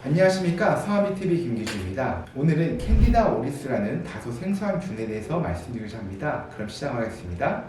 안녕하십니까, 성함이TV 김기주입니다. 오늘은 캔디다 오리스라는 다소 생소한 균에 대해서 말씀드리고자 합니다. 그럼 시작하겠습니다.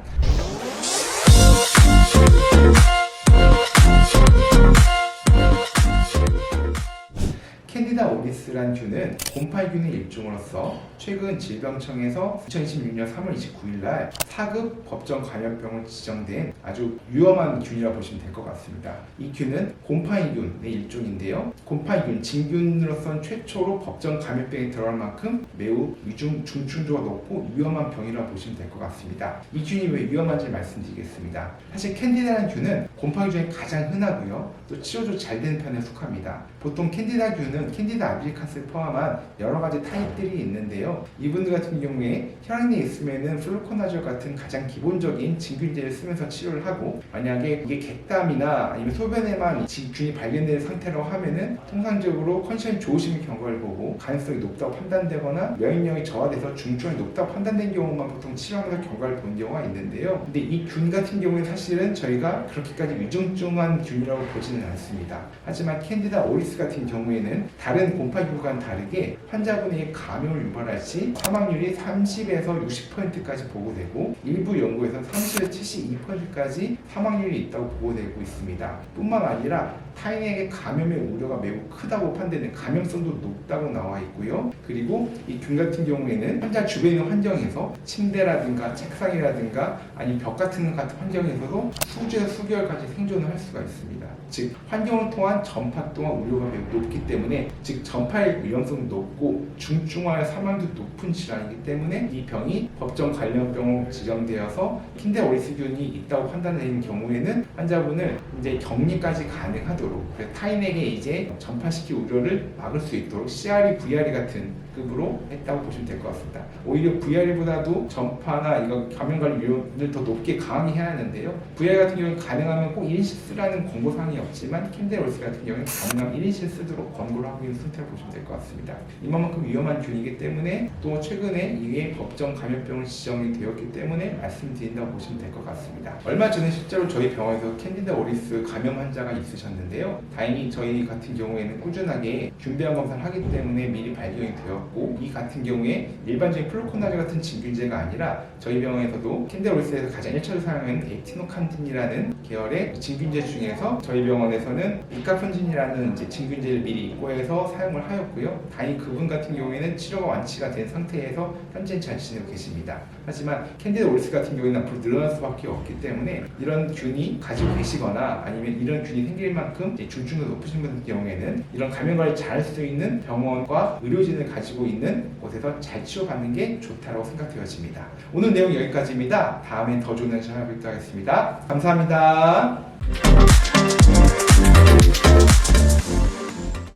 캔디다 오리스란 균은 곰팡이균의 일종으로서 최근 질병청에서 2026년 3월 29일 날 4급 법정 감염병으로 지정된 아주 위험한 균이라고 보시면 될 것 같습니다. 이 균은 곰팡이균의 일종인데요. 곰팡이균, 진균으로서는 최초로 법정 감염병에 들어갈 만큼 매우 중증도가 높고 위험한 병이라고 보시면 될 것 같습니다. 이 균이 왜 위험한지 말씀드리겠습니다. 사실 캔디다라는 균은 곰팡이 중에 가장 흔하고요. 또 치료도 잘 되는 편에 속합니다. 보통 캔디다 균은 캔디다 알비카스를 포함한 여러 가지 타입들이 있는데요. 이분들 같은 경우에 혈액 내에 있으면은 플루코나졸 같은 가장 기본적인 진균제를 쓰면서 치료를 하고, 만약에 이게 객담이나 아니면 소변에만 균이 발견되는 상태라고 하면은 통상적으로 컨디션이 좋으신 경과를 보고 가능성이 높다고 판단되거나 면역력이 저하돼서 중증이 높다고 판단된 경우만 보통 치료하면서 결과를 본 경우가 있는데요. 근데 이 균 같은 경우는 사실은 저희가 그렇게까지 위중증한 균이라고 보지는 않습니다. 하지만 캔디다 오리스 같은 경우에는 다른 곰팡이균과는 다르게 환자분에게 감염을 유발할 시 사망률이 30에서 60%까지 보고되고, 일부 연구에서 30에서 72%까지 사망률이 있다고 보고되고 있습니다. 뿐만 아니라 타인에게 감염의 우려가 매우 크다고 판단되는 감염성도 높다고 나와 있고요. 그리고 이 균 같은 경우에는 환자 주변에 있는 환경에서 침대라든가 책상이라든가 아니면 벽 같은 환경에서도 수주에서 수개월까지 생존을 할 수가 있습니다. 즉 환경을 통한 전파 또한 우려가 매우 높기 때문에, 즉 전파의 위험성도 높고 중증화의 사망도 높은 질환이기 때문에 이 병이 법정 감염병으로 지정되어서 캔디다 오리스균이 있다고 판단되는 경우에는 환자분을 이제 격리까지 가능하도록, 타인에게 이제 전파시킬 우려를 막을 수 있도록 CRE, VRE 같은 급으로 했다고 보시면 될 것 같습니다. 오히려 VRE보다도 전파나 이거 감염 관리 위험을 더 높게 강하게 해야 하는데요. VRE 같은 경우는 가능하면 꼭 1인실 쓰라는 권고사항이 없지만 캔디다 오리스 같은 경우는 가능하면 1인실 쓰도록 권고를 하고 있는 상태로 보시면 될 것 같습니다. 이만큼 위험한 균이기 때문에, 또 최근에 이게 법정 감염병으로 지정이 되었기 때문에 말씀드린다고 보시면 될 것 같습니다. 얼마 전에 실제로 저희 병원에서 캔디다 오리스 감염 환자가 있으셨는데요. 다행히 저희 같은 경우에는 꾸준하게 균배양 검사를 하기 때문에 미리 발견이 되었고, 이 같은 경우에 일반적인 플루코나졸 같은 진균제가 아니라 저희 병원에서도 캔디다 오리스에서 가장 1차로 사용하는 에티노칸딘이라는 계열의 진균제 중에서 저희 병원에서는 이카폰진이라는 진균제를 미리 입고해서 사용을 하였고요. 다행히 그분 같은 경우에는 치료가 완치가 된 상태에서 현재 잘 지내고 계십니다. 하지만 캔디다 오리스 같은 경우에는 앞으로 늘어날 수밖에 없기 때문에, 이런 균이 가지고 계시거나 아니면 이런 균이 생길 만큼 중증도 높으신 분들 경우에는 이런 감염 관리 잘 할 수 있는 병원과 의료진을 가지고 있는 곳에서 잘 치료받는 게 좋다고 생각되어집니다. 오늘 내용 여기까지입니다. 다음엔 더 좋은 내용 찾아뵙도록 하겠습니다. 감사합니다.